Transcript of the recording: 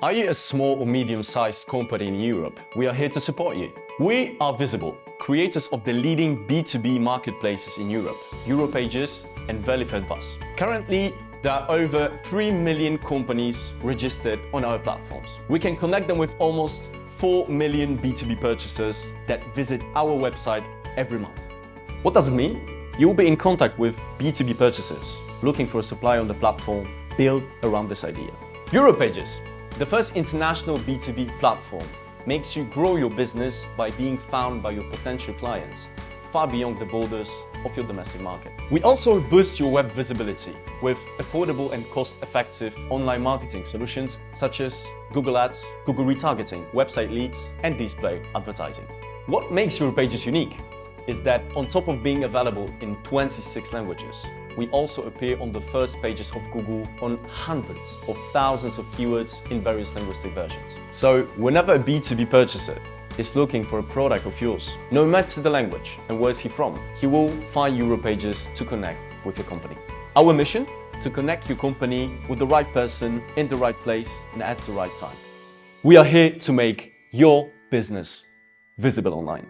Are you a small or medium-sized company in Europe? We are here to support you. We are Visible, creators of the leading B2B marketplaces in Europe, europages and Velifedvas. Currently, there are over 3 million companies registered on our platforms. We can connect them with almost 4 million B2B purchasers that visit our website every month. What does it mean? You'll be in contact with B2B purchasers looking for a supplier on the platform built around this idea. Europages, the first international B2B platform, makes you grow your business by being found by your potential clients far beyond the borders of your domestic market. We also boost your web visibility with affordable and cost-effective online marketing solutions such as Google Ads, Google retargeting, website leads, and display advertising. What makes Europages unique is that on top of being available in 26 languages, we also appear on the first pages of Google on hundreds of thousands of keywords in various linguistic versions. So whenever a B2B purchaser is looking for a product of yours, no matter the language and where is he from, he will find Europages to connect with your company. Our mission? To connect your company with the right person in the right place and at the right time. We are here to make your business visible online.